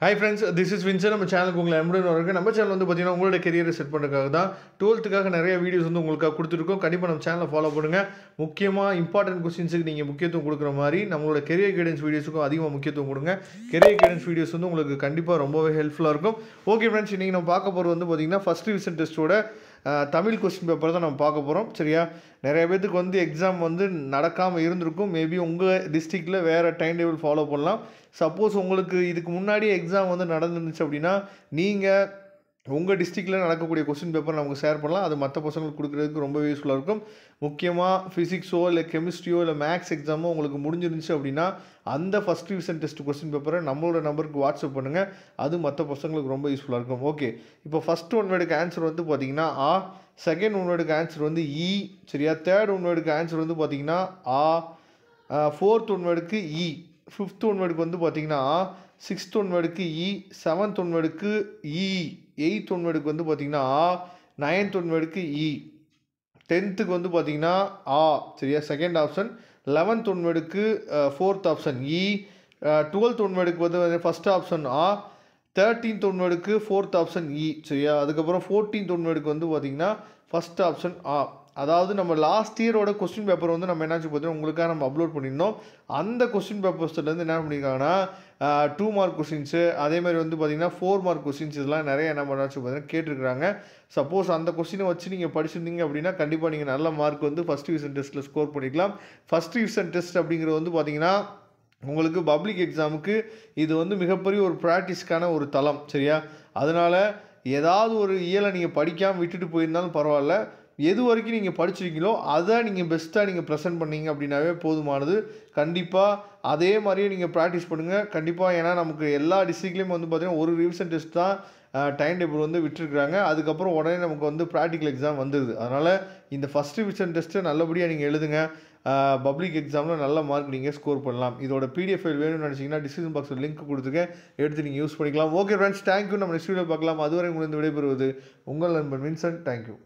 Hi friends, this is Vincent. நம்ம சேனலுக்கு உங்களை அன்புடன் வரவேற்கிறேன். நம்ம சேனல் வந்து பார்த்தீங்கன்னா உங்களோட கெரியரை செட் பண்ணுறதுக்காக தான் 12th நிறைய வீடியோஸ் வந்து உங்களுக்காக கொடுத்துருக்கோம். கண்டிப்பாக நம்ம சேனலை ஃபாலோ பண்ணுங்கள். முக்கியமாக இம்பார்ட்டன்ட் கொஸ்டின்ஸுக்கு நீங்கள் முக்கியத்துவம் கொடுக்குற மாதிரி நம்மளோட கெரியர் கைடன்ஸ் வீடியோஸுக்கும் அதிகமாக முக்கியத்துவம் கொடுங்க. கெரியர் கைடன்ஸ் வீடியோஸ் வந்து உங்களுக்கு கண்டிப்பாக ரொம்பவே ஹெல்ப்ஃபுல்லாக இருக்கும். ஓகே ஃப்ரெண்ட்ஸ், இன்றைக்கி நம்ம பார்க்க போகிறது வந்து பார்த்தீங்கன்னா ஃபஸ்ட் ரிவிஷன் டெஸ்ட்டோட தமிழ் கொஸ்டின் பேப்பர் தான் நம்ம பார்க்க போகிறோம். சரியா, நிறைய பேத்துக்கு வந்து எக்ஸாம் வந்து நடக்காமல் இருந்திருக்கும். மேபி உங்கள் டிஸ்ட்ரிக்டில் வேறு டைம் டேபிள் ஃபாலோ பண்ணலாம். சப்போஸ் உங்களுக்கு இதுக்கு முன்னாடியே எக்ஸாம் வந்து நடந்துருந்துச்சு அப்படின்னா நீங்கள் உங்கள் டிஸ்ட்ரிக்டில் நடக்கக்கூடிய கொஸ்டின் பேப்பர் நமக்கு ஷேர் பண்ணலாம். அது மற்ற பசங்களுக்கு கொடுக்குறதுக்கு ரொம்ப யூஸ்ஃபுல்லாக இருக்கும். முக்கியமாக ஃபிசிக்ஸோ இல்லை கெமிஸ்ட்ரியோ இல்லை மேக்ஸ் எக்ஸாமோ உங்களுக்கு முடிஞ்சிருந்துச்சு அப்படின்னா அந்த ஃபஸ்ட் ரிவிஷன் டெஸ்ட் கொஸ்டின் பேப்பரை நம்மளோட நம்பருக்கு வாட்ஸ்அப் பண்ணுங்கள். அது மற்ற பசங்களுக்கு ரொம்ப யூஸ்ஃபுல்லாக இருக்கும். ஓகே, இப்போ ஃபஸ்ட் ஒன் வேர்டுக்கு ஆன்சர் வந்து பார்த்திங்கன்னா ஆ, செகண்ட் ஒன் வேர்டுக்கு ஆன்சர் வந்து இ, சரியா, தேர்ட் ஒன் வேர்டுக்கு ஆன்சர் வந்து பார்த்திங்கன்னா ஆ, ஃபோர்த் ஒன் வேர்டுக்கு இ, ஃபிஃப்த் ஒன் வேர்டுக்கு வந்து பார்த்திங்கன்னா ஆ, சிக்ஸ்த் ஒன் வேர்டுக்கு இ, செவன்த் ஒன் வேர்டுக்கு இ, எயித் ஒன் வேர்டுக்கு வந்து பார்த்திங்கன்னா ஆ, நைன்த் ஒன் வேர்டுக்கு இ, 10th வந்து பார்த்திங்கன்னா ஆ, சரியா, செகண்ட் ஆப்ஷன். 11th ஒன் வேர்டுக்கு ஃபோர்த் ஆப்ஷன் இ, 12th ஒன் வேர்டுக்கு வந்து ஃபஸ்ட் ஆப்ஷன் ஆ, 13th ஒன் வேர்டுக்கு ஃபோர்த் ஆப்ஷன் இ, சரியா. அதுக்கப்புறம் 14th ஒன் வேர்டுக்கு வந்து பார்த்திங்கன்னா ஃபஸ்ட் ஆப்ஷன் ஆ. அதாவது நம்ம லாஸ்ட் இயரோட கொஸ்டின் பேப்பர் வந்து நம்ம என்னாச்சு பார்த்தீங்கன்னா உங்களுக்காக நம்ம அப்லோட் பண்ணியிருந்தோம். அந்த கொஸ்டின் பேப்பர்ஸ்லேருந்து என்ன பண்ணியிருக்காங்கன்னா 2 மார்க் கொஸ்டின்ஸு, அதேமாதிரி வந்து பார்த்திங்கன்னா 4 மார்க் கொஸ்டின்ஸ், இதெல்லாம் நிறைய என்ன பண்ணாச்சு பார்த்தீங்கன்னா கேட்டிருக்கிறாங்க. சப்போஸ் அந்த கொஸ்டினை வச்சு நீங்கள் படிச்சிருந்தீங்க அப்படின்னா கண்டிப்பாக நீங்கள் நல்ல மார்க் வந்து ஃபஸ்ட் டிவிஷன் டெஸ்ட்டில் ஸ்கோர் பண்ணிக்கலாம். ஃபஸ்ட் டிவிஷன் டெஸ்ட் அப்படிங்கிறது வந்து பார்த்திங்கன்னா உங்களுக்கு பப்ளிக் எக்ஸாமுக்கு இது வந்து மிகப்பெரிய ஒரு ப்ராக்டிஸ்க்கான ஒரு தளம், சரியா. அதனால் ஏதாவது ஒரு இயலை நீங்கள் படிக்காமல் விட்டுட்டு போயிருந்தாலும் பரவாயில்ல, எது வரைக்கும் நீங்கள் படிச்சிருக்கீங்களோ அதை நீங்கள் பெஸ்ட்டாக நீங்கள் ப்ரெசென்ட் பண்ணீங்க அப்படின்னாவே போதுமானது. கண்டிப்பாக அதே மாதிரியே நீங்கள் ப்ராக்டிஸ் பண்ணுங்கள் கண்டிப்பாக. ஏன்னா நமக்கு எல்லா டிஸ்ட்ரிக்ட்லேயும் வந்து பார்த்திங்கன்னா ஒரு ரிவிஷன் டெஸ்ட் தான் டைம் டேபிள் வந்து விட்டுருக்குறாங்க. அதுக்கப்புறம் உடனே நமக்கு வந்து ப்ராக்டிக்கல் எக்ஸாம் வந்துடுது. அதனால் இந்த ஃபஸ்ட் ரிவிஷன் டெஸ்ட்டை நல்லபடியாக நீங்கள் எழுதுங்க. பப்ளிக் எக்ஸாமில் நல்ல மார்க் நீங்கள் ஸ்கோர் பண்ணலாம். இதோட பிடிஎஃப் ஃபைல் வேணும்னு நினச்சிங்கன்னா டிஸ்கிரிப்ஷன் பாக்ஸில் லிங்க் கொடுத்துருக்கேன், எடுத்து நீங்கள் யூஸ் பண்ணிக்கலாம். Okay friends, thank you. நம்ம நெக்ஸ்ட் வீடியோ பார்க்கலாம். அதுவரை உங்களுக்கு விடைபெறுவது உங்கள் நண்பன் வின்சென்ட். தேங்க்யூ.